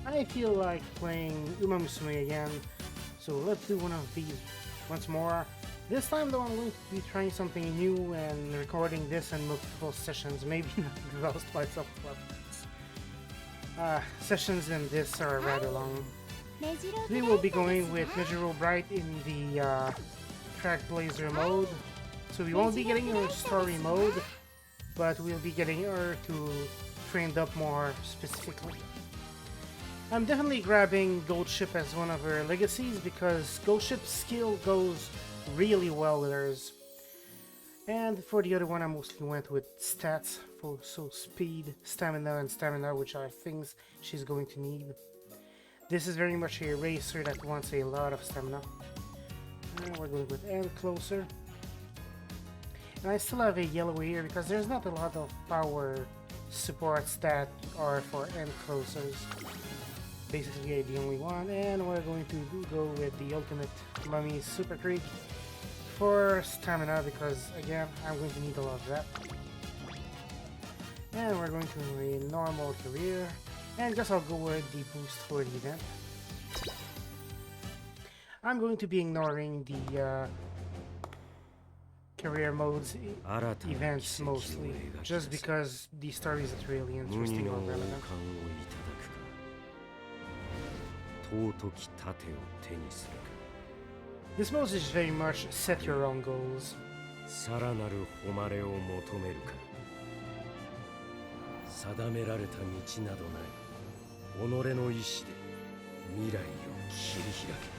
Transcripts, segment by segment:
I feel like playing Umamusume again, so let's do one of these once more. This time though I'm going to be trying something new and recording this in multiple sessions, maybe not developed by software. Sessions in this are rather long. We will be going with Mejiro Bright in the Trackblazer mode, so we won't be getting her story mode, but we'll be getting her to trained up more specifically. I'm definitely grabbing Gold Ship as one of her legacies because Gold Ship's skill goes really well with hers. And for the other one I mostly went with stats, so speed, stamina, which are things she's going to need. This is very much a racer that wants a lot of stamina. And we're going with and closer. And I still have a yellow here because there's not a lot of power supports that are for end closers. Basically the only one, and we're going to go with the ultimate Mummy Super Creek for stamina because again I'm going to need a lot of that. And we're going to a normal career, and I guess I'll go with the boost for the event. I'm going to be ignoring the career modes events mostly, just because the stories are really interesting or relevant. This mode is very much set your own goals. さらなる誉れを求めるか。定められた道などない。己の意志で未来を切り開け。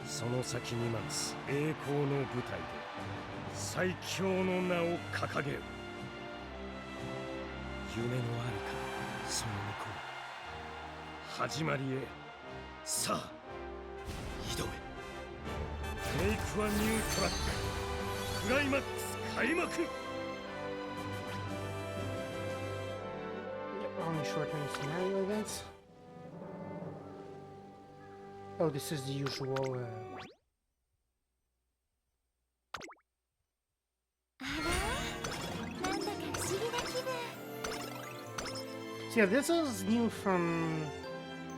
その先に待つ栄光の舞台で最強の名を掲げる。夢のあるかその向こう。始まりへさあ挑め。メイクはニュートラッククライマックス開幕。Only short-term scenario events. Oh, this is the usual. So yeah, this is new from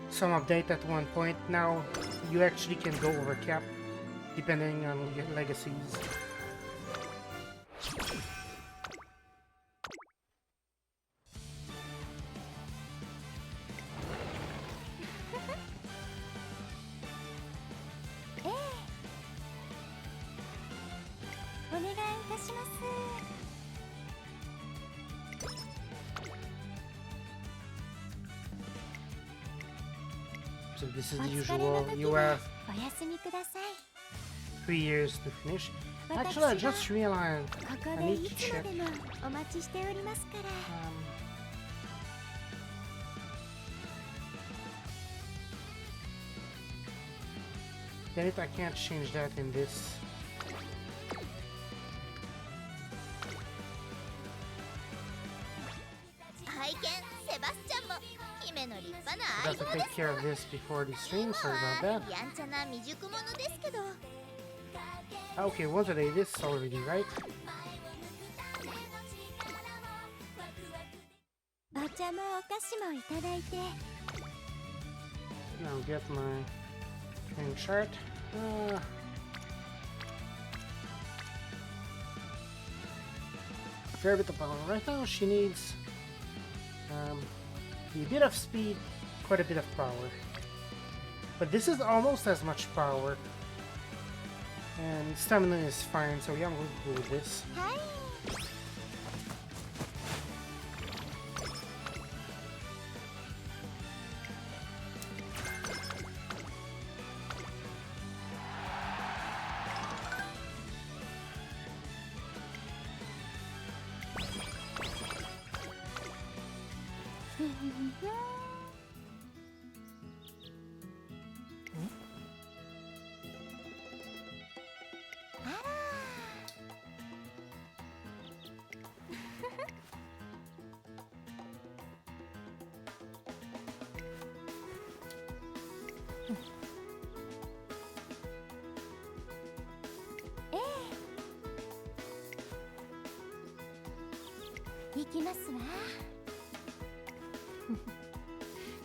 some update at one point. Now you actually can go over cap depending on legacies. So this is the usual. You have 3 years to finish. Actually, I just realized I need to check. Damn it, I can't change that in this. I have to take care of this before the stream, sorry about that. Okay, once a day, this is already right. Now get my training chart. Fair bit of power. Right now she needs a bit of speed, quite a bit of power. But this is almost as much power. And stamina is fine, so yeah, I'm going to go with this.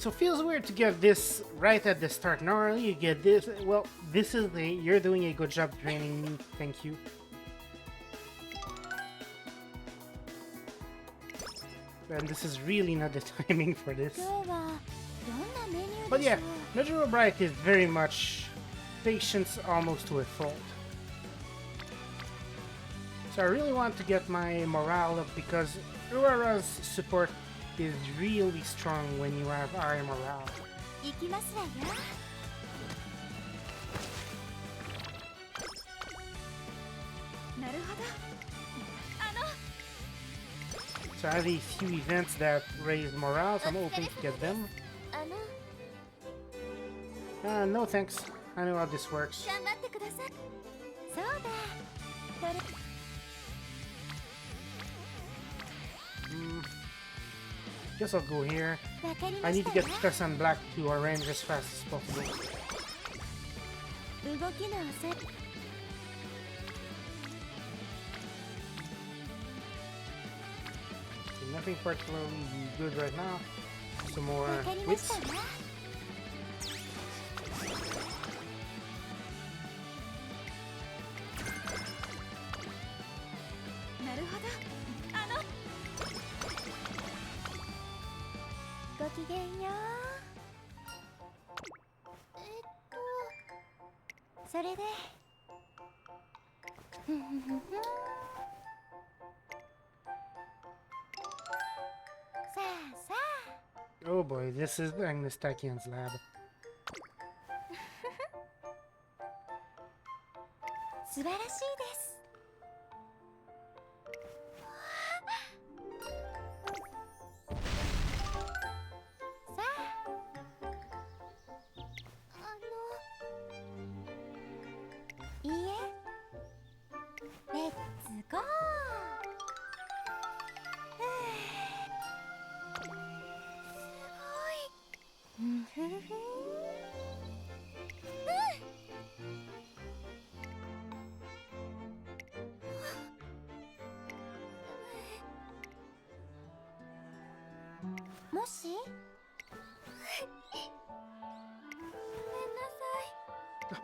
So it feels weird to get this right at the start. Normally you get this. Well, this is the. You're doing a good job training me. Thank you. And this is really not the timing for this. But yeah, Mejiro Bright is very much patience almost to a fault. So I really want to get my morale up because Urara's support is really strong when you have high morale. So I have a few events that raise morale, so I'm hoping to get them. No thanks. I know how this works. Guess I'll go here. I need to get Tessan Black to orange as fast as possible. Nothing particularly good right now. Some more wits. Oh boy, this is Agnes-Takian's lab.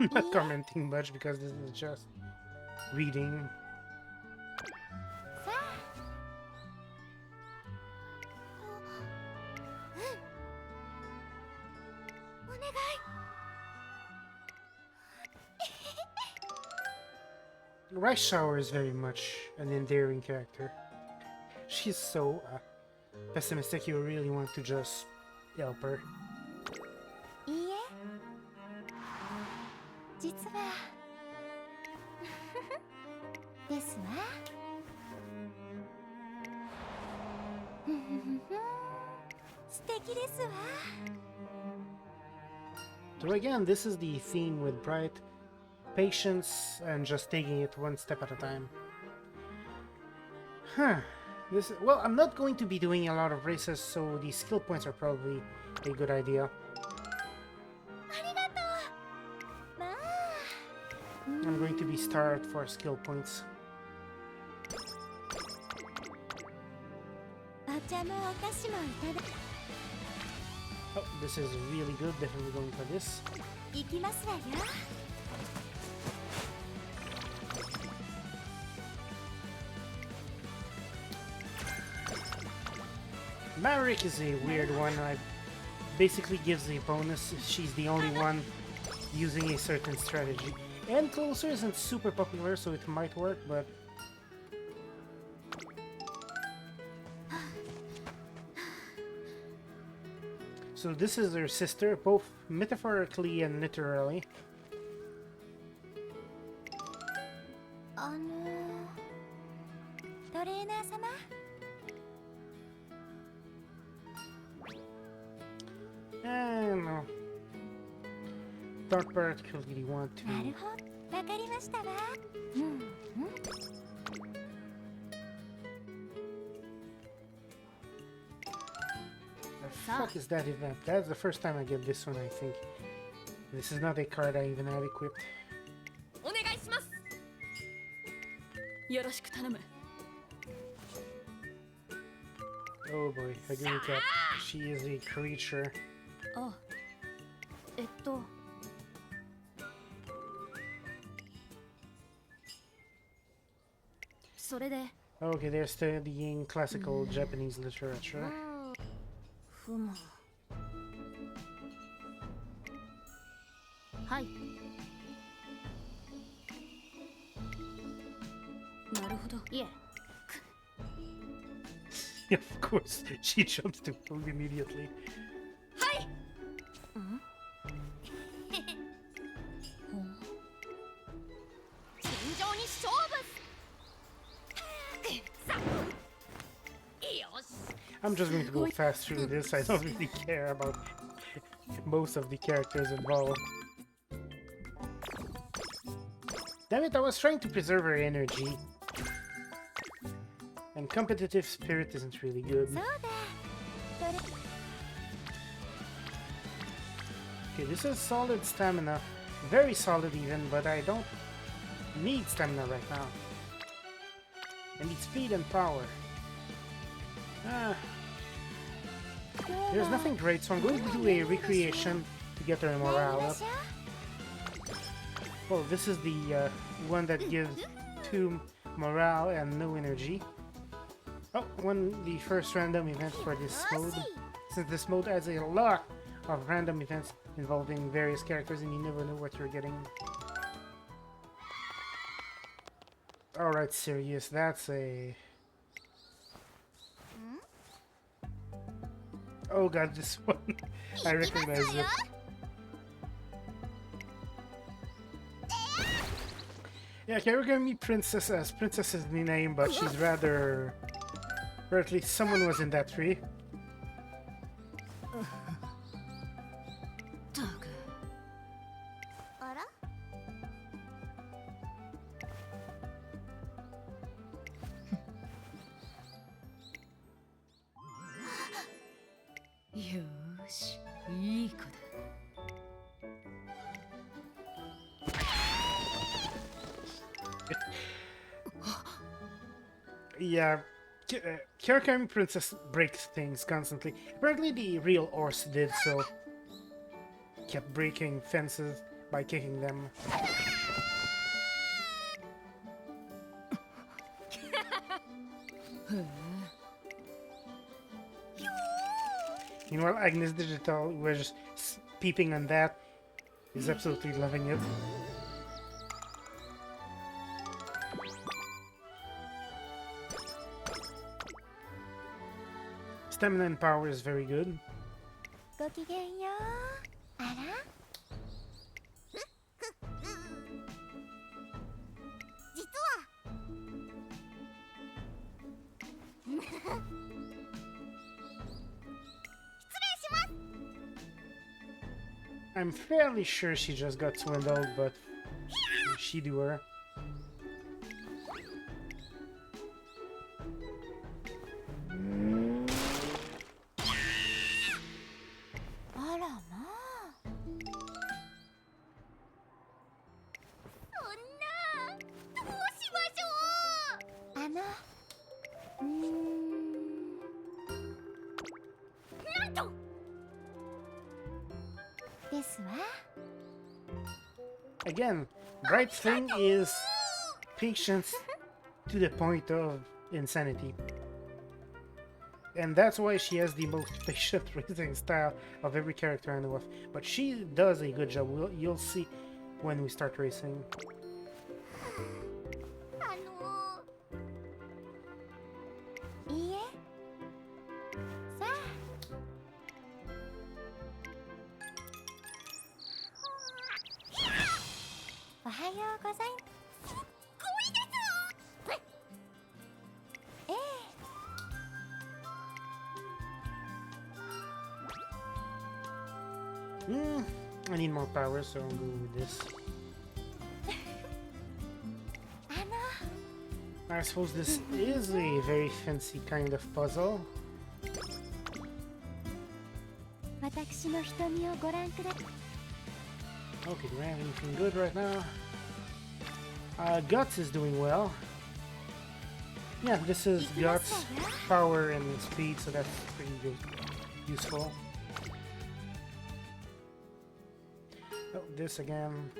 I'm not commenting much because this is just reading. Rice Shower is very much an endearing character. She's so pessimistic you really want to just help her. So again, this is the theme with Bright. Patience and just taking it one step at a time. Well, I'm not going to be doing a lot of races, so the skill points are probably a good idea. I'm going to be starved for skill points. Oh, this is really good. Definitely going for this. Maverick is a weird one. I basically gives a bonus if she's the only one using a certain strategy. And Closer isn't super popular, so it might work, but... So this is her sister, both metaphorically and literally. No. Don't particularly want to. The fuck is that event? That's the first time I get this one, I think. This is not a card I even have equipped. Oh boy, Aguri Cat. She is a creature. あ、それで Okay, they're studying classical Japanese literature. ふむはいなるほどいえ Of course, she jumps to food immediately. はい尋常に勝負 I'm just going to go fast through this. I don't really care about most of the characters involved. Damn it, I was trying to preserve her energy. And competitive spirit isn't really good. Okay, this is solid stamina. Very solid even, but I don't need stamina right now. I need speed and power. There's nothing great, so I'm going to do a recreation to get her morale up. Well, this is the one that gives 2 morale and no energy. Oh, won the first random event for this mode. Since this mode adds a lot of random events involving various characters and you never know what you're getting. Alright, Sirius, that's a... Oh god, this one. I recognize it. Yeah, Karigami Princess as Princess is the name, but she's rather... Or at least someone was in that tree. Yeah, Karigami Princess breaks things constantly. Apparently the real Ors did so. Kept breaking fences by kicking them. Meanwhile, Agnes Digital, we're just peeping on that, is absolutely loving it. Stamina and power is very good. I'm fairly sure she just got swindled, but she do her. Again, Bright thing is patience to the point of insanity. And that's why she has the most patient raising style of every character I know of. But she does a good job. You'll see when we start racing. I need more power, so I'll go with this. I suppose this is a very fancy kind of puzzle. Okay, do I have anything good right now? Guts is doing well. Yeah, this is Guts, power, and speed, so that's pretty good, useful. Oh, this again.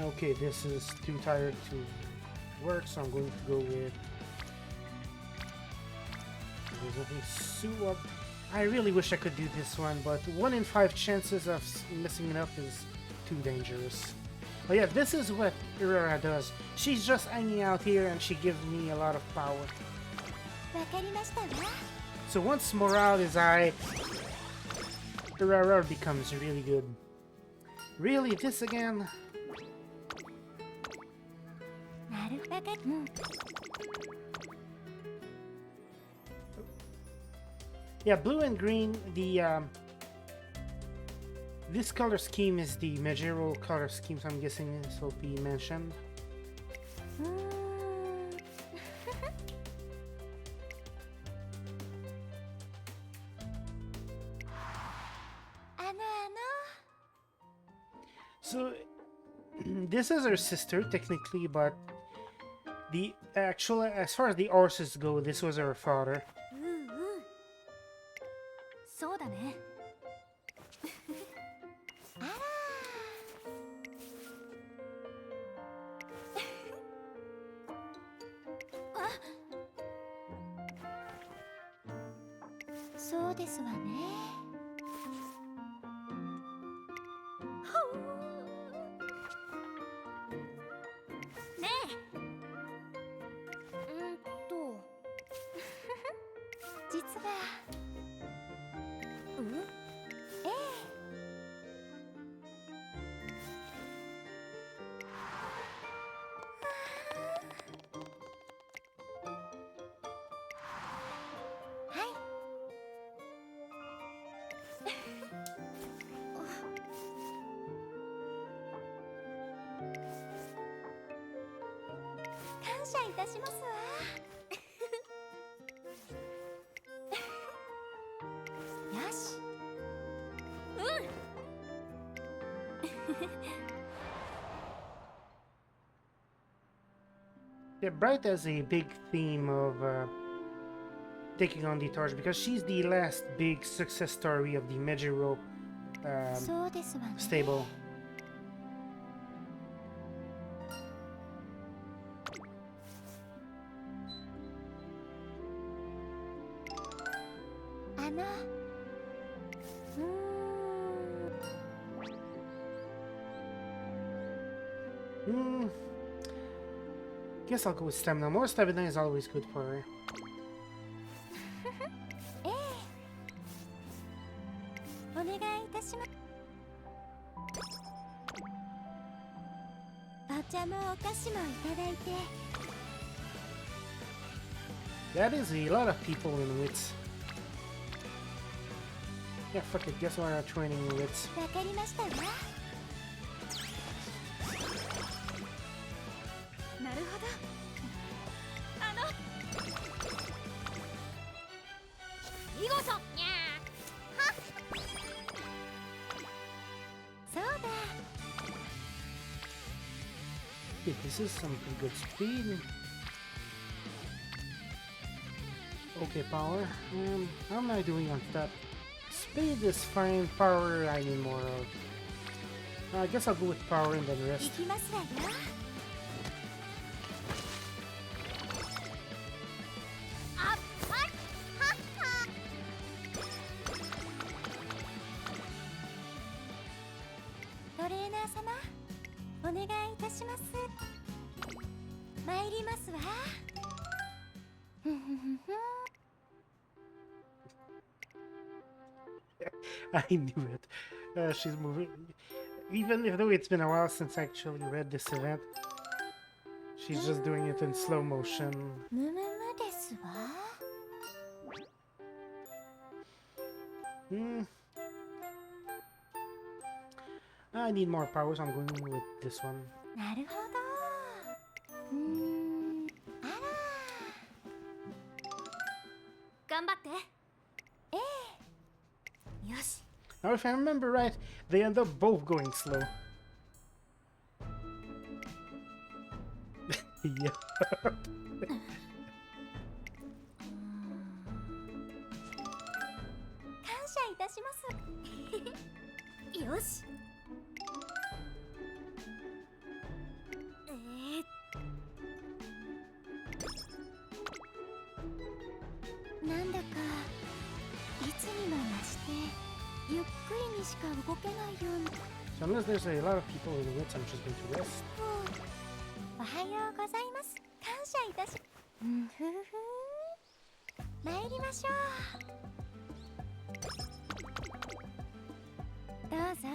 Okay, this is too tired to work, so I'm going to go with... There's nothing so up. I really wish I could do this one, but 1 in 5 chances of messing it up is too dangerous. But yeah, this is what Urara does. She's just hanging out here and she gives me a lot of power. So once morale is high, Urara becomes really good. Really, this again? Yeah, blue and green, this color scheme is the Mejiro color scheme, so I'm guessing this will be mentioned. So, this is her sister, technically, but the actual, as far as the horses go, this was her father. Yeah, Bright has a big theme of taking on the torch because she's the last big success story of the Mejiro stable. Guess I'll go with stamina. More stamina is always good for her. That is a lot of people in wits. Yeah, fuck it. Guess we're not training wits. Okay, this is some pretty good speed. Okay, power. How am I doing on that? Speed is fine. Power, I need more of. I guess I'll go with power and then rest. I knew it. She's moving. Even though it's been a while since I actually read this event, she's just doing it in slow motion. I need more power, so I'm going with this one. Now, if I remember right, they end up both going slow. Yeah. 感謝いたしますよしなんだかいつにも増してゆっくりにしか動けないような So unless there's a lot of people in the woods, I'm just going to rest. おはようございます感謝いたしふふ参りましょうどうぞ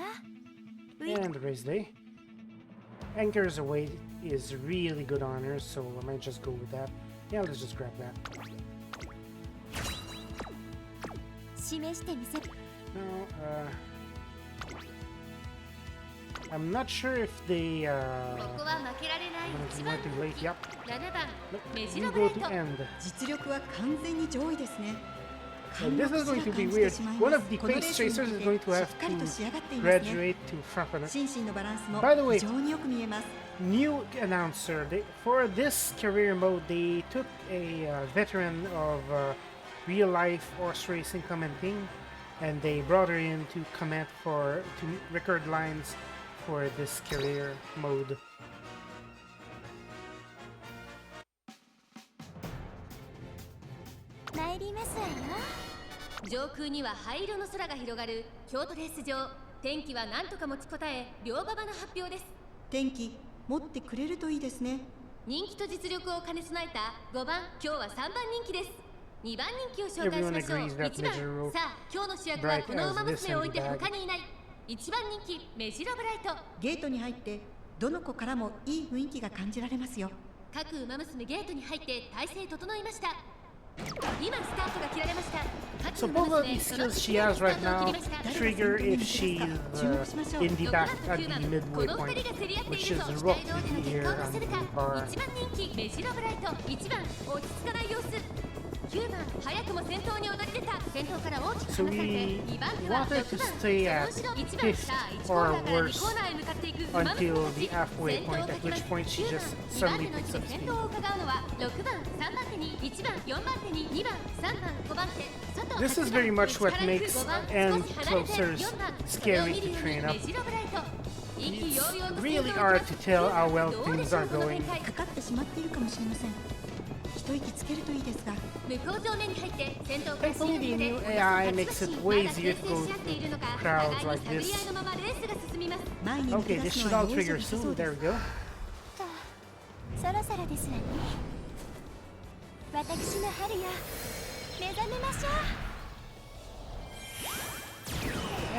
And race day. Anchors away is really good honor, so I might just go with that. Yeah, let's just grab that. 示してみせ No, I'm not sure if they ここは負けられない you want to wait. Yep. 7番 Nope. メ You ジロブ go ライ to ト end. 実力は完全に上位ですね。 And this is going to be weird. One of the face tracers is going to have to graduate to front runner. 心身のバランスも By the way, 非常によく見えます。 New announcer. For this career mode, they took a veteran of real life horse racing commenting, and they brought her in to comment to record lines for this career mode. 参りますわよ上空には灰色の空が広がる京都レース場天気は何とか持ちこたえ両馬場の発表です。天気持ってくれるといいですね。人気と実力を兼ね備えた5番今日は3番人気です。2番人気を紹介しましょう。 Everyone agrees that 1番 Mejiro さあ今日の主役は Bright この has 馬 this 娘を置いて in the bag. 他にいない1番人気メジロブライト。ゲートに入ってどの子からもいい雰囲気が感じられますよ。各馬娘ゲートに入って体勢整いました。今スタートが切られました。 So both of these skills she has right now trigger if she's in the back at the midway point, which is roughly here on the bar. 1番人気メジロブライト1番落ち着かない様子9番早くも先頭に躍り出た先頭から大きく So 離されて we 2番手は wanted 6 to 番 stay at その後ろ1 fifth さあ1 or コーナーから worse 2コーナーへ向かっていく馬娘 until たち the halfway 先頭 point, を at かきま which す point she 9 just 番2番 suddenly 手の位 picks 置 up で先 speed. 頭を伺うのは6番3番手に1番4番手に2番3番5番手外 This is very much what makes 5番 and 少し離れて closers 4番 scary それを見る to ように train メ up. ジロブライト意気揚々と Really 先頭を hard 行き to ます tell how well どうで things しょ are うこの going. 展開かかってしまっているかもしれません。一息つけるといいですが。向こう上面に入って先頭から Thankfully, the シードに new 出て AI およ makes そ it 8 way まだ easier 牽 to 制 go し合っているのか through 互 crowds いに like 探り this. 合いのままレースが進みます。前に Okay, 抜け this 出す should のは all 容赦 trigger なさそ soon. うで There す we go. そろそろですわね私の春よ目覚めましょう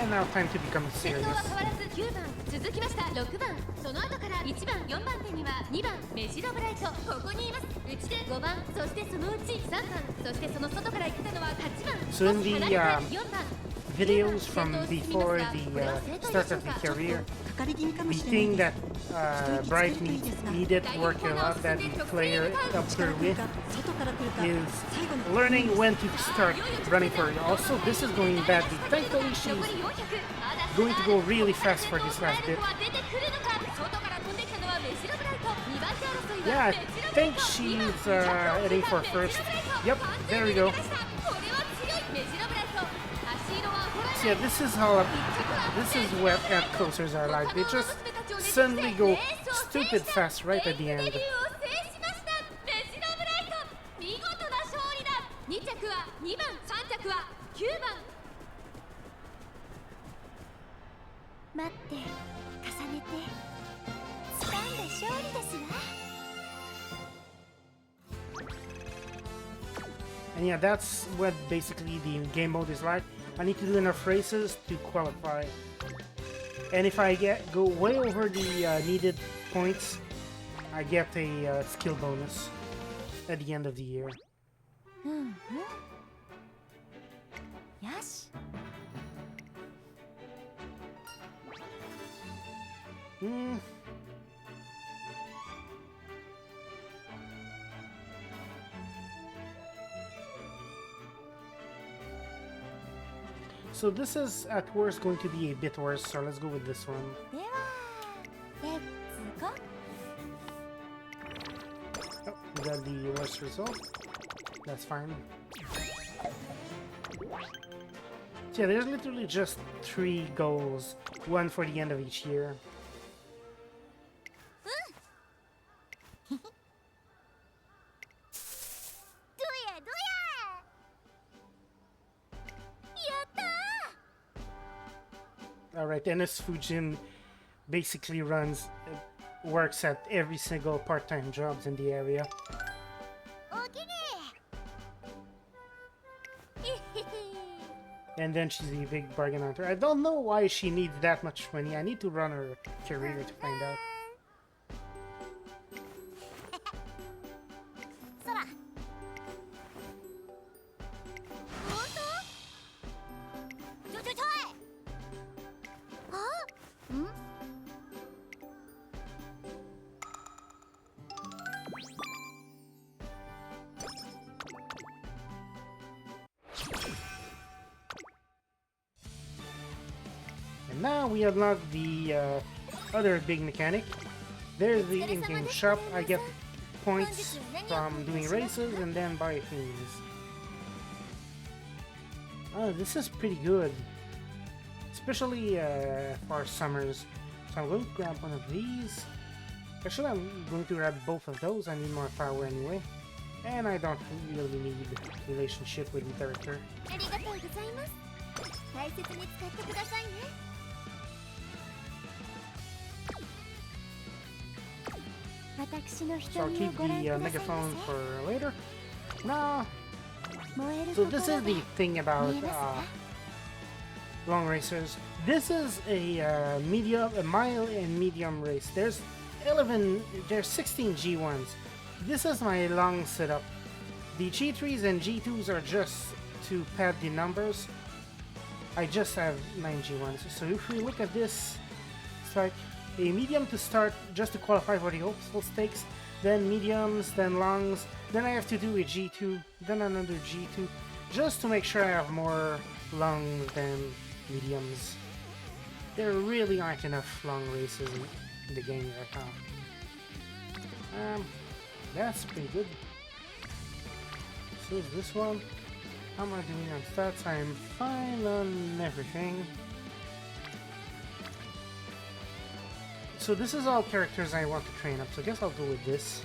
And now time to become 先頭 serious. は変わらず9番続きました6番その後から1番4番手には2番メジロブライトここにいます内で5番そしてそのうち3番そしてその外から行ったのは8番 So in the 4番 videos from before the start of the career, かかり気味かも we しれない think で that す。 Bright needed work a lot that the player up 力 her 来る with か外から来るか is 最後の learning when to start running for it. Also, this is going badly. Thankfully, she's 残り400 going to go really fast for this last bit. 出てくるのか外から飛んできたのはメジロブライト2番手争い Yeah, は I メジロブライ think ト she's heading for first. Yep, there we go. これは強いメジロブライト足色は So yeah, this is how this is what at closers are like. They just suddenly go stupid fast right at the デビューを end. 制しましたメジロブライト見事な勝利だ2着は2番3着は9番待って重ねて掴んだ勝利ですわ And yeah, that's what basically the game mode is like. I need to do enough races to qualify. And if I go way over the needed points, I get a skill bonus at the end of the year. うんうんよし Hmm. So this is at worst going to be a bit worse, so let's go with this one. ではレッツゴー Oh, we got the worst result. That's fine. So yeah, there's literally just 3 goals, one for the end of each year. Alright, Ennis Fujin basically works at every single part-time jobs in the area. And then she's a big bargain hunter. I don't know why she needs that much money. I need to run her career to find out. And now we unlock the other big mechanic. There's the in-game shop. I get points from doing races and then buy things. Oh, this is pretty good. Especially for summers. So I'm going to grab one of these. Actually, I'm going to grab both of those. I need more power anyway. And I don't really need relationship with the character. So I'll keep the megaphone for later. No. So this is the thing about long racers. This is a mile and medium race. There's 16 G1s. This is my long setup. The G3s and G2s are just to pad the numbers. I just have 9 G1s. So if we look at this, it's like a medium to start just to qualify for the hopeful stakes, then mediums, then longs, then I have to do a G2, then another G2, just to make sure I have more longs than mediums. There really aren't enough long races in the game right now. That's pretty good. So is this one. How am I doing on stats? I'm fine on everything. So this is all characters I want to train up, so I guess I'll go with this.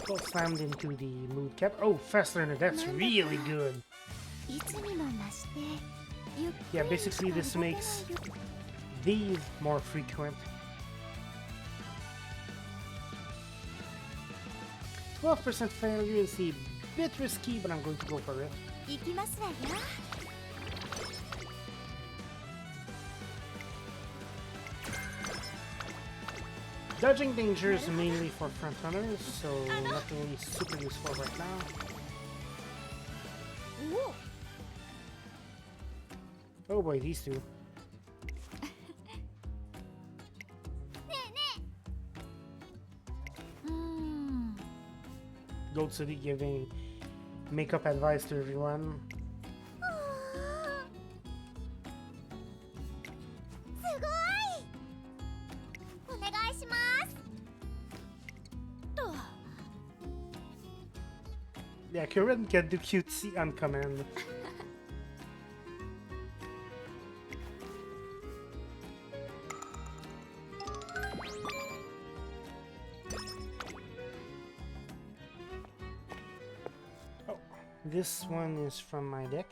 Well, slammed into the mood cap. Oh, fast learner, that's really good. Yeah, basically this makes these more frequent. 12% failure is a bit risky, but I'm going to go for it. Dodging danger is mainly for front runners, so not really super useful right now. Oh boy, these two. Gold City giving makeup advice to everyone. Yeah, Karen can do cutesy on command. Oh, this one is from my deck.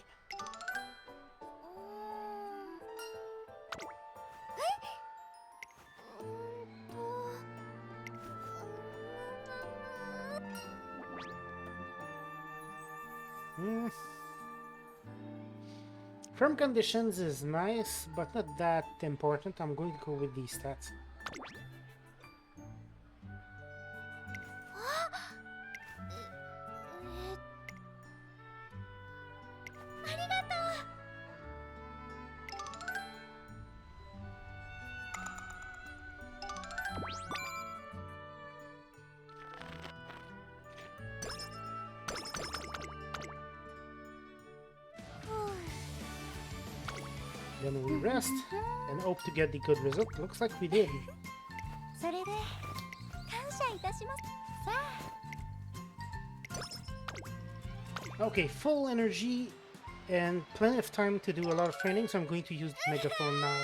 Mm. Firm conditions is nice, but not that important. I'm going to go with these stats. Then we rest and hope to get the good result. Looks like we did. それで感謝いたしますさあ Okay, full energy and plenty of time to do a lot of training, so I'm going to use the megaphone now.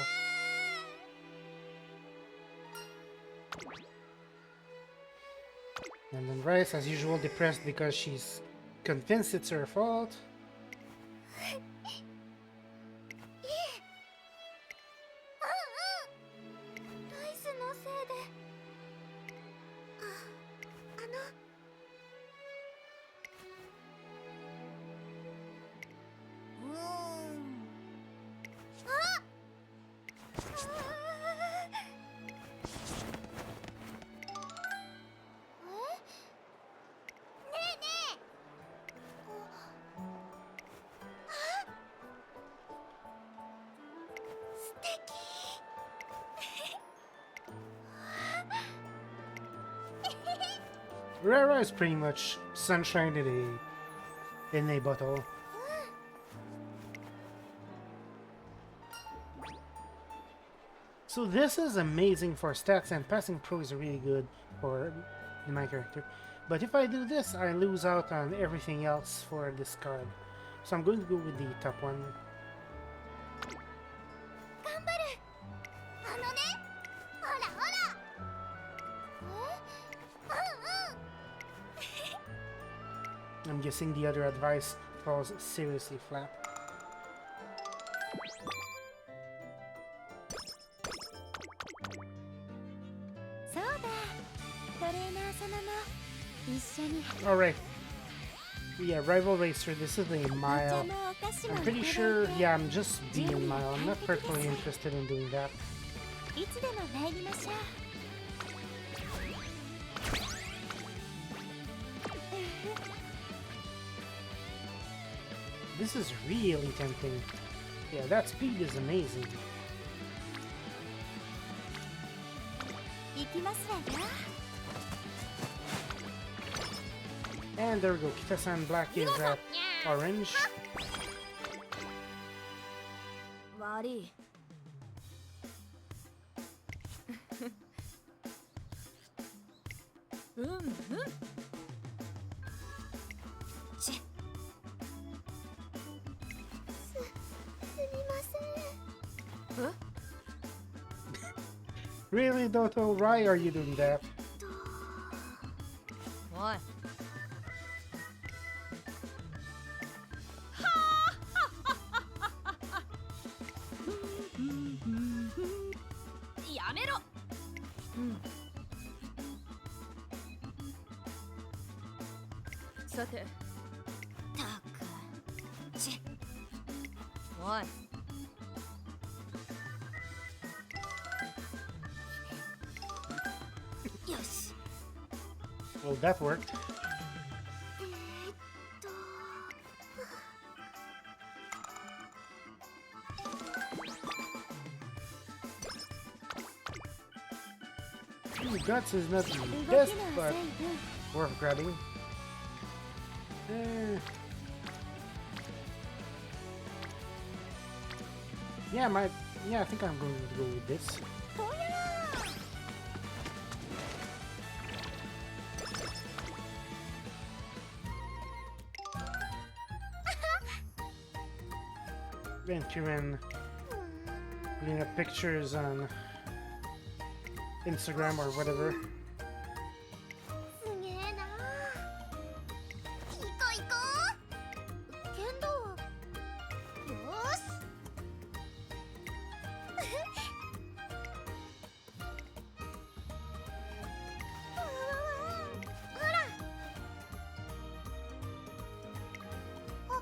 And then Rice, as usual, depressed because she's convinced it's her fault. ライスのせいでRara is pretty much sunshine in a bottle. So this is amazing for stats, and passing pro is really good for my character. But if I do this, I lose out on everything else for this card. So I'm going to go with the top one. 頑張るあのねほらほらI'm guessing the other advice falls seriously flat. そうだトレーナー様も一緒に Alright. Yeah, Rival Racer, this is a お mile. 茶もお菓子も I'm いただ pretty いて sure, yeah, I'm just being mile. I'm not particularly interested in doing that. いつでも参りましょう This is really tempting. Yeah, that speed is amazing. 行きますわよ And there we go. Kita-san Black is at orange. 悪いうんうんちすみません Really, Doto? Why are you doing that? おいやめろさてたくちおいよし Well, that worked. と Guts is not the 動 best, きの but 遅い分 worth grabbing. Eh. Yeah, I think I'm going to go with this. ほら Venturing, putting up pictures on Instagram or whatever. すげえな行こう行こうけどよーしほらあ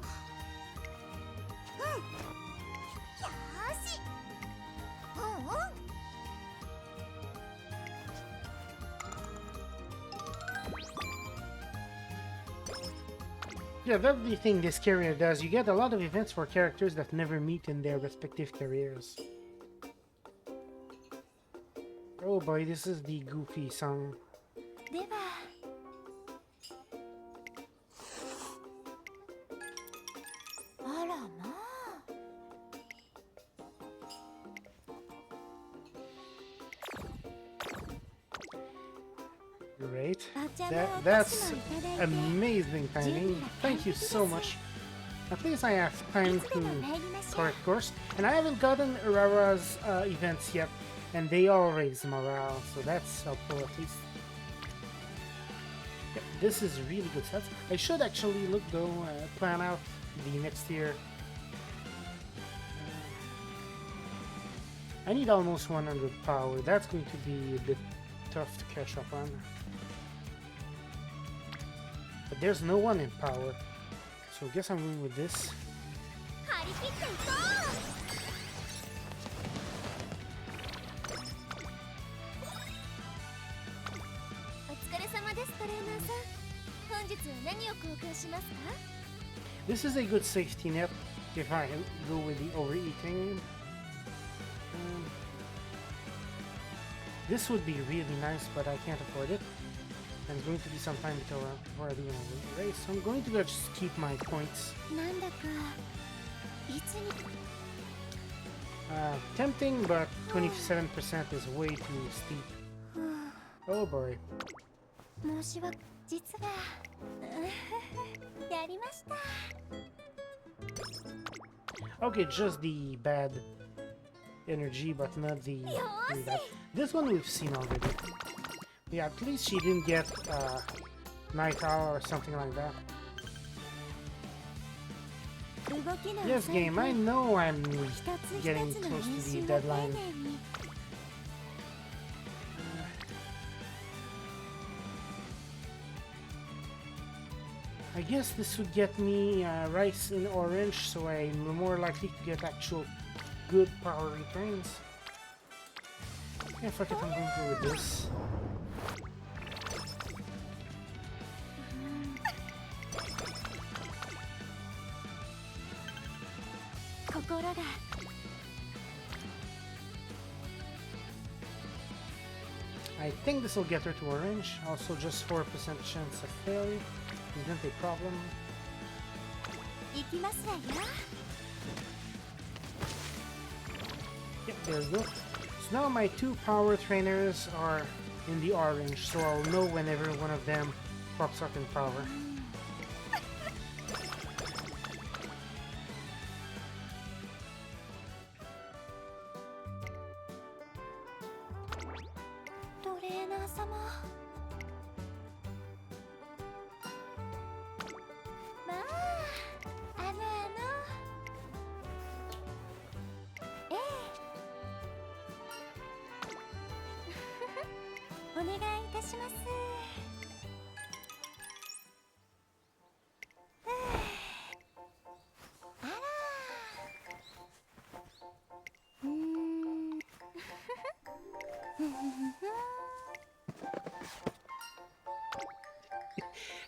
Yeah, that's the thing this career does. You get a lot of events for characters that never meet in their respective careers. Oh boy, this is the goofy song. では あらまあ Great. お茶のお菓 That's 子もいただいて amazing timing. Thank you so much. At least I have time いつでも to 参りましょう correct course. And I haven't gotten Urara's events yet. And they all raise morale, so that's helpful at least. Yep, this is really good sets. I should actually plan out the next year. I need almost 100 power. That's going to be a bit tough to catch up on. But there's no one in power, so I guess I'm going with this. 張り切っていこうお疲れ様ですトレーナーさん本日は何を交換しますか This is a good safety net if I go with the overeating. This would be really nice, but I can't afford it. And it's going to be some time before I do another race, so I'm going to just keep my points. なんだかいつに Tempting, but 27% is way too steep. Oh boy. 申し訳実はやりました Okay, just the bad energy, but not the really bad. This one we've seen already. Yeah, at least she didn't get Night Owl or something like that. 動きの Yes, game, I know I'm 一つ一つ getting の close to 練 the 習を丁 deadline. 寧に I guess this would get me rice in orange, so I'm more likely to get actual good power returns. Yeah, fuck it, I'm going to go with this. I think this will get her to orange. Also, just 4% chance of failure. Isn't a problem. 行きますわよ Yep, there we go. So now my two power trainers are in the orange, so I'll know whenever one of them pops up in power.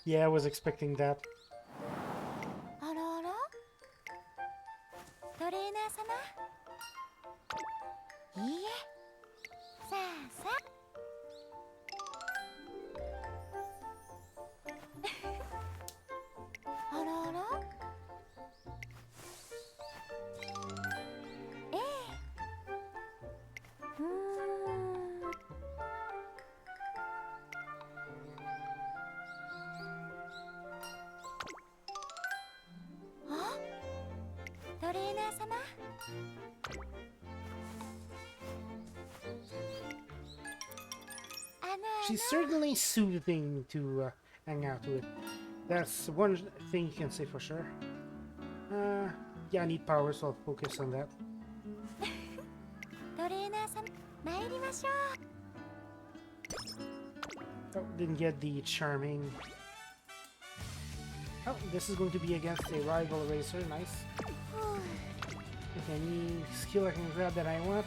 Yeah, I was expecting that. あらあらトレーナー様いいえさあさああらあらええトレーナー様 She's certainly soothing to hang out with. That's one thing you can say for sure. Yeah, I need power, so I'll focus on that. トレーナー様参りましょ Oh, didn't get the charming. Oh, this is going to be against a rival racer. Nice. う Okay, any skill I can grab that I want?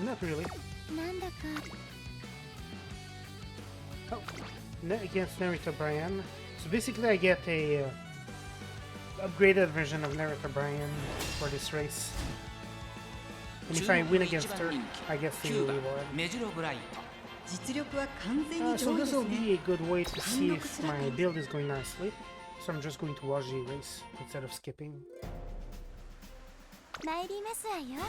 Not really. なんだか Oh, against Naruto Brian. So basically I get a upgraded version of Naruto Brian for this race. And if I win against her, I get the reward. メジロブライト。実力は完全に So 上位で this す will ね be a good way to see if my build is going nicely. So I'm just going to watch the race instead of skipping. 参りますわよ。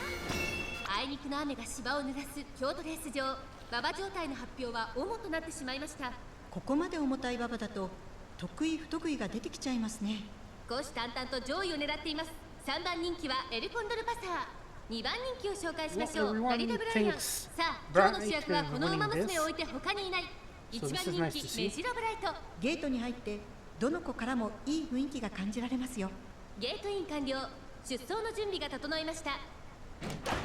あいにくの雨が芝を濡らす京都レース場。馬場状態の発表は主となってしまいました。ここまで重たい馬場だと得意不得意が出てきちゃいますね。虎視眈々と上位を狙っています。3番人気はエルコンドルパサー。2番人気を紹介しましょう。 Well, ラリタ・ブライアン。 everyone さあ、今日の主役は Bright この is 馬 winning 娘 this. を置いて他にいない。 So 1 this 番 is 人 nice to 気 see. メジロブライト。ゲートに入ってどの子からもいい雰囲気が感じられますよ。ゲートイン完了。出走の準備が整いました。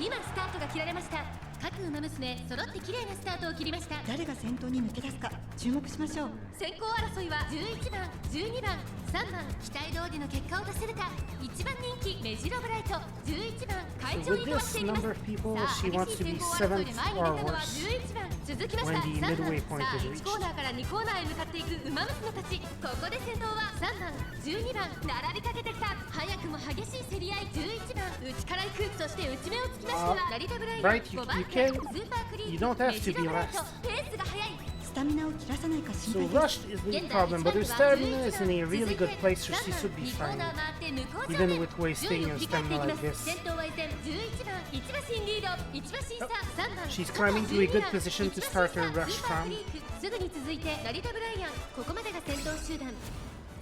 今スタートが切られました。各馬娘揃って綺麗なスタートを切りました。誰が先頭に抜け出すか注目しましょう。先行争いは11番、12番、3番、期待通りの結果を出せるか。1番人気メジロブライト、11番会 So 長 with に飛ばし this ています。 number of people, さあ she 激 wants しい to 先 be 行争い 7th で前に or 出たのは worse 11番。続きました when the 3番。 midway point さあ is 1 reached. コーナーから2コーナーへ向かっていく馬娘たち。ここで先頭は3番、12番並びかけてきた。早くも激しい競り合い。11番内から行く。そして内目をつきましてはラリタブライアン。 Bright, you 5番 can- 手スーパークリー you ク don't have メ to ジ be ロブライト。 last. ペースが速い。スタミナを切らさないか心 So 配です。 Rush is the problem, but her stamina is in a really good place, so she should be fine. Even with wasting your stamina like this. She's climbing to a good position to start her rush from. すぐに続いてラリタ・ブライアン。ここまでが先頭集団。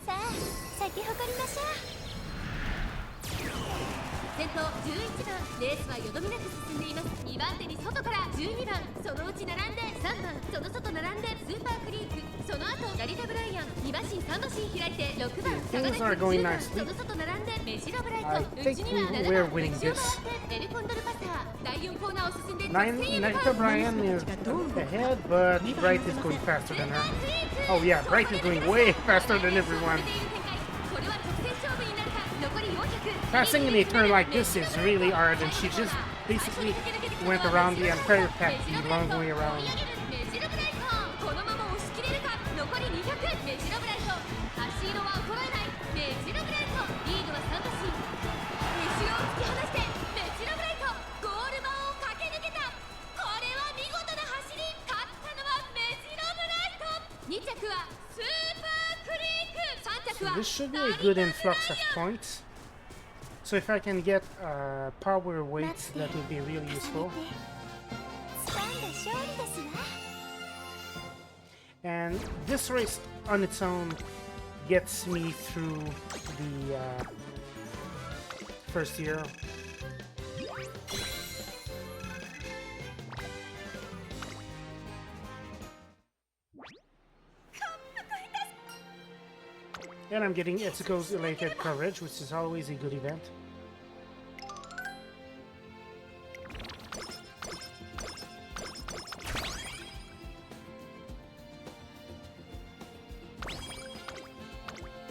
さあ咲き誇りましょ先頭11番。レースはよどみなく進んでいます。2番手に外から12番。そのうち並んで3番。その外並んでスーパークリーク。その後ラリタ・ブライアン。2馬身3馬身開いて6番。 Things are going 10番。 nicely. その外並んでメジロブライ I ト。 think 内には we're 7番。 winning 内を this. 回ってエルコンドルパサー。第4コーナーを進んで Naruto Brian is ahead, but Bright is going faster than her. Oh yeah, Bright is going way faster than everyone. これは直線勝負になった。残り400。 Passing in a turn like this is really hard, and she just basically went around the entire path the long way around. メジロブライト。このまま押し切れるか。残り200。メジロブライト。足色は衰えない。メジロブライト。リードは3馬身。後ろを突き放してメジロブライト。ゴール板を駆け抜けた。これは見事な走り。勝ったのはメジロブライト。2着はスーパークリーク。3着 So は this should be a good influx of points. So if I can get power weights, that would be really う。 useful. 掴んだ勝利ですわ。 And this race on its own gets me through the first year. And I'm getting Etsuko's elated coverage, which is always a good event.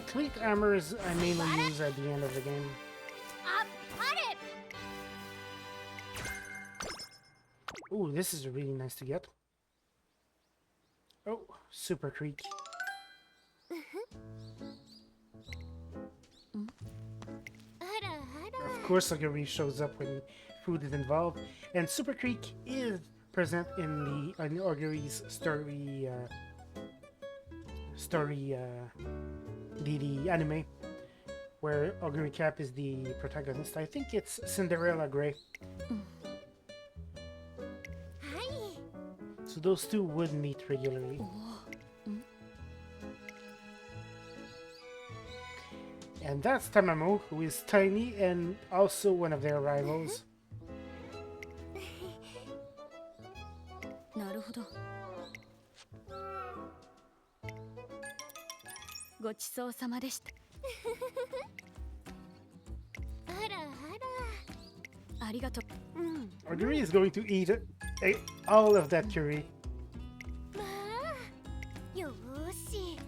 Cleat armors I mainly use at the end of the game. あっぱれ。 Ooh, this is really nice to get. Oh, Super Creek. あらあら。 Of course, Aguri shows up when food is involved, and Super Creek is present in Aguri's the anime, where Aguri Cap is the protagonist. I think it's Cinderella Grey. はい。 So those two would meet regularly. And that's Tamamo, who is tiny and also one of their rivals. なるほど。ごちそうさまでした。あらあありがとう。ら。うん。 Aguri is going to eat all of that curry. まあ。よーし。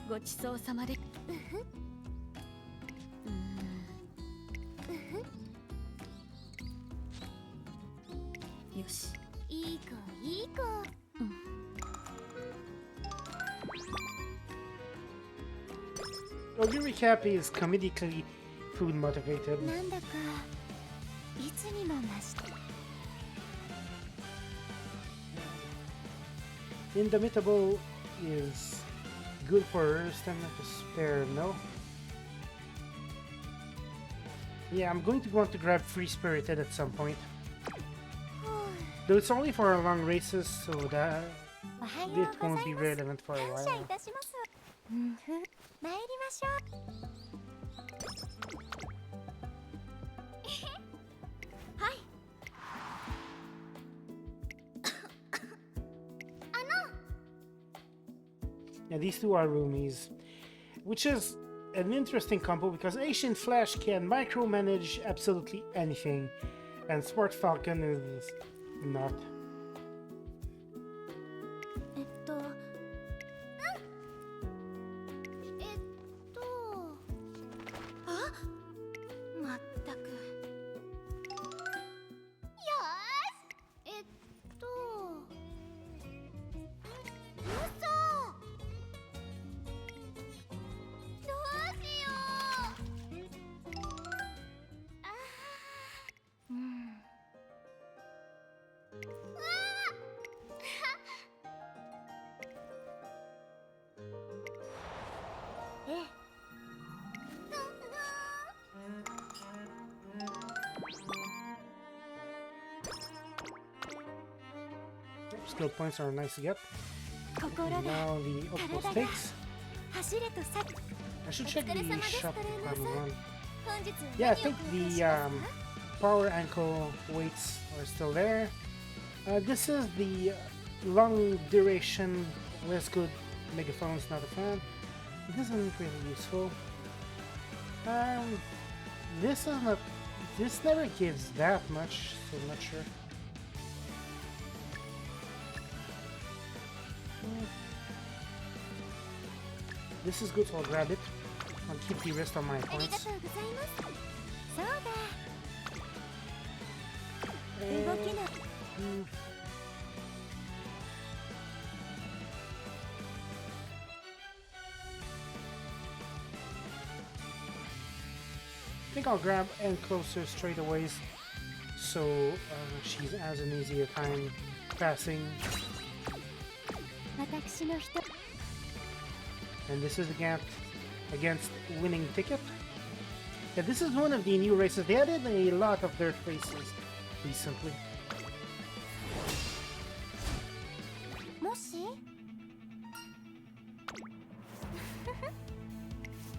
ごちそうさまで。よし。いいい子いい子。Oguri Cappy is comedically food motivated. なんだかいつにも増して。Indomitable is good for stamina to spare, no? Yeah, I'm going to want to grab Free Spirited at some point. Though it's only for long races, so that it won't be relevant for a 感謝い while. たします。うんふ、参りましょう。はい。Yeah, these two are roomies, which is an interesting combo because Asian Flash can micromanage absolutely anything, and Sport Falcon is not. あ、まったく。よーし。嘘。どうしよう。あー、うん。うわー。ええ。Skill points are nice to get. 心 And が now the optimal stakes. 走れとさ。 I should check the shop if I'm wrong. 本日 Yeah, I 何を think 購入 the しますか？ power ankle weights are still there. This is the long duration less good megaphone's not a fan. It isn't really useful. This is not. This never gives that much, so I'm not sure. This is good, so I'll grab it. I'll keep the rest of my ありが points. とうございます。そうだ。動けない。 I think I'll grab and closer straight away, so she's as an easier time passing. 私の人。 And this is against winning ticket. Yeah, this is one of the new races. They added a lot of dirt races recently. もし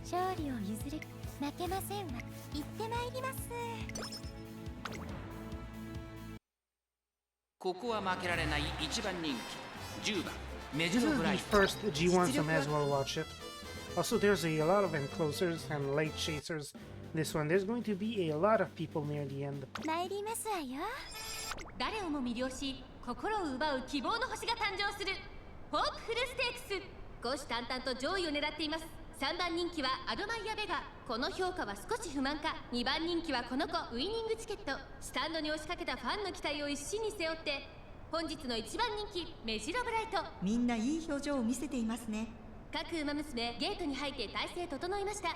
勝利を譲る。負けませんわ。行ってまいります。ここは負けられない一番人気10番メ This ジ is ロブラ the イト first G1, so I may as well watch it. Also, there's a lot of enclosers and late chasers. This one, there's going to be a lot of people near the end. 参りますわよ。誰をも魅了し心を奪う希望の星が誕生するホープフルステークス。虎視眈々と上位を狙っています。3番人気はアドマイヤベガ。この評価は少し不満か。2番人気はこの子ウイニングチケット。スタンドに押しかけたファンの期待を一身に背負って本日の1番人気メジロブライト。みんないい表情を見せていますね。各馬娘ゲートに入って体勢整いました。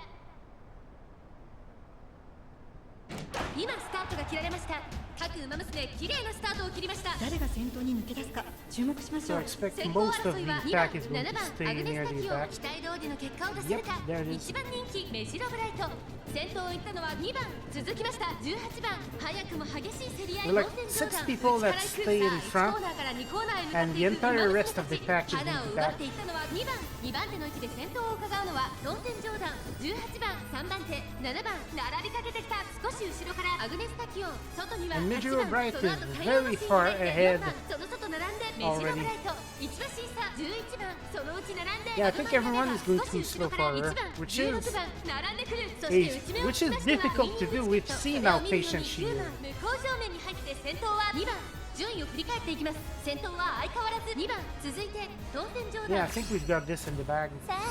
今スタートが切られました。各馬娘綺麗なスタートを切りました。誰が先頭に抜け出すか注目しまし So ょ I う。 expect 先行 most of 争 the いは2 pack 番、 is 7 going to 番、ア stay グネ near スタ the キオ、 back. 期待通りの結果を出せるか。 Yep, there it is. 1番人気メジロブライト。先頭を行ったのは2番、続きました18番。早くも激しい競り合い。 We're like 同点上 6 段 people 内 that から行く。 stay in さあ front, 1コーナーから2コーナーへ向かって and い the く entire 馬 rest 娘 of the た pack ち。 is 花 in を the 奪っ back. ていったのは2番。2番手の位置で先頭を伺うのは論点上段18番、3番手7番。並びかけてきた。少し後ろからアグネスタキオ。外には And 8 Mejiro 番。 Bright その後 is タイヤ very マシン far が出て ahead 4番。その外並んでメジロブライト。1馬審査11番。そのうち並んで Yeah, I think everyone is going 少し too 後ろから slow 1 for 番 her, which is 16番並んでくる。そして内目を which is difficult to do. We've seen how patient she is. 向こう正面に入って先頭は2番順位を振り返っていきます。先頭は相変わらず2番、続いて当選上 Yeah, I 段。 think we've got this in the bag. さあ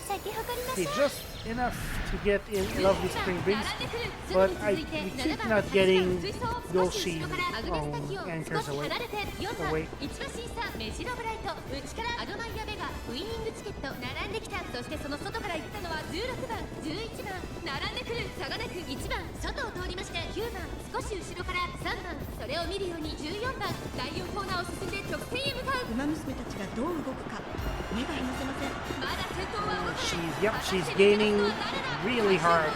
咲き誇りま Okay, しょう just enough to get in lovely spring breeze. 並んでくる。 But すぐ I に続いて we 7 keep 番、 not getting 追走を those 少し後ろから sheep アグネス滝を anchors 少し away. 離れて4番、 Away. 一馬審査メジロブライト、内からアドマイヤベガ、ウイニングチケット並んできた。そしてその外から行ったのは16番、11番、並んでくる。差がなく1番、外を通りまして9番、少し後ろから3番、それを見るように14番、第4コーナーを進んで直線へ向かう。馬娘たちがどう動くか目が離せません。まだ先頭は動かない。 She's gaining really hard.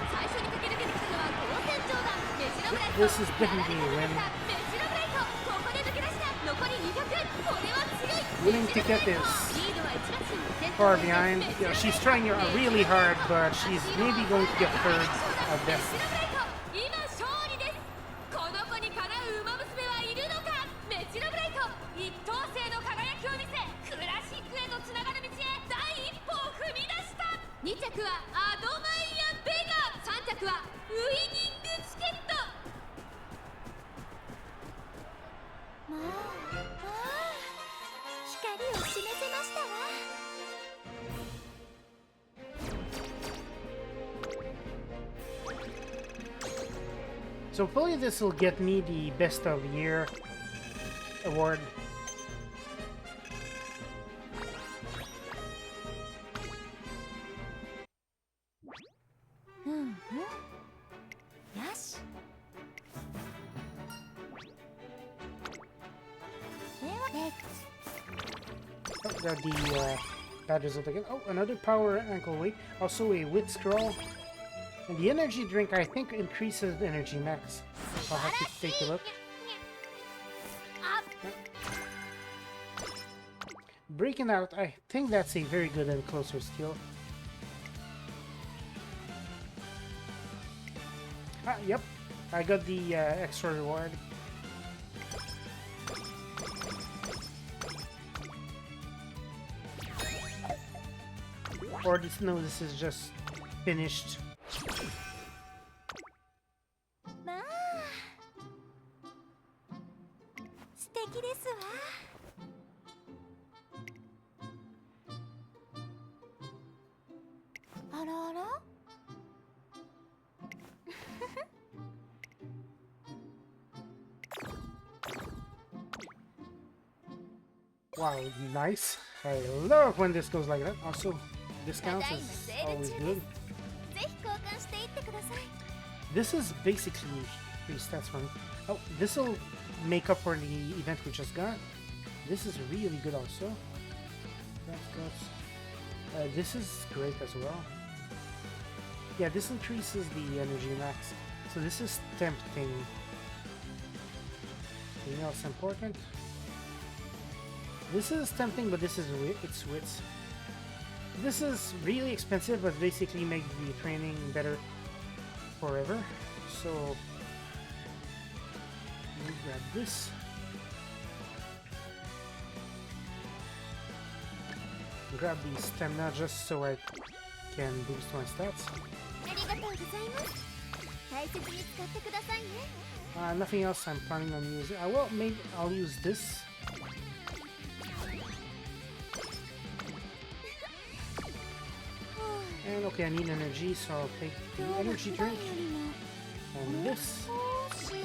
最初に駆け抜けてきたのは当選上段、メジロブライト。 This is definitely a win. メジロブライト、ここで抜け出した。残り200、これは強い。 Winning ticket is リードは1馬身、先頭 far は behind. メジ Yeah, ロブライト。 she's trying really hard, but she's maybe going to get third at メ best. ジロブライト、今勝利です。この子にかなう馬娘はいるのか。メジロブライト、一等星の輝きを見せ、クラシックへとつながる道へ第一歩を踏み出した。2着はアドマイヤ・ベガ、3着はウイニングチケット。もう光を示せましたわ。 So hopefully this will get me the Best of Year award. Yes. Oh, got the bad result again. Oh, another power ankle weight. Also a wit scroll. And the energy drink, I think, increases the energy max. I'll have to take a look. Breaking out, I think that's a very good and closer skill. Ah, yep. I got the extra reward. Or this, no, this is just finished. まあ素敵ですわ。あらあら。Wow, nice. I love when this goes like that. Also, discounts is always good. ぜひ交換していってください。 This is basically free stats for me. Oh, this will make up for the event we just got. This is really good also. This is great as well. Yeah, this increases the energy max. So this is tempting. Anything else important? This is tempting, but this is it's wits. This is really expensive, but basically make the training better forever. So let me grab this. Grab the stamina just so I can boost my stats. ありがとうございます。大切に使ってくださいね。 Nothing else I'm planning on using. Well, maybe I'll use this. And okay, I need energy, so I'll take the energy drink. And this. 少し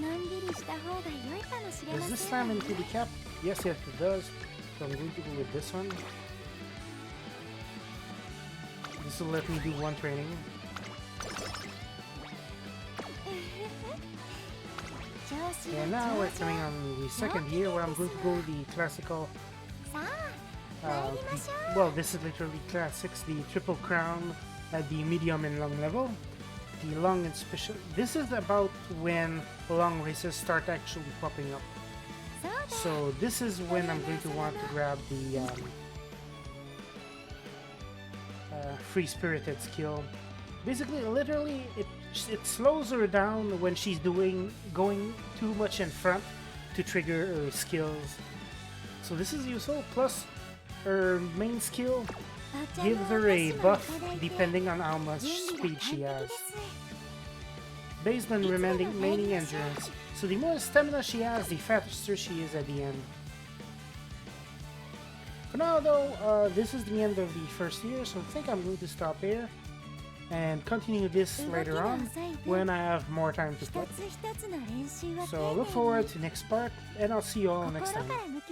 のんびりした方が良いかもしれま Does せん。 this slam into the cap? Yes, yes, it does. So I'm going to go with this one. This will let me do one training. And now we're coming on the second year where I'm going to go the classical. さあ、参りましょう。 Well, this is literally classics. The triple crown at the medium and long level. The long and special. This is about when long races start actually popping up. そうだ。 So this is when I'm going to want to grab the free spirited skill. Basically, literally, it slows her down when she's going too much in front to trigger her skills. So this is useful. Plus, her main skill gives her a buff depending on how much speed she has. Based on remaining endurance, So the more stamina she has, the faster she is at the end. For now though, this is the end of the first year, so I think I'm going to stop here and continue this later on when I have more time to play. So look forward to next part, and I'll see you all next time.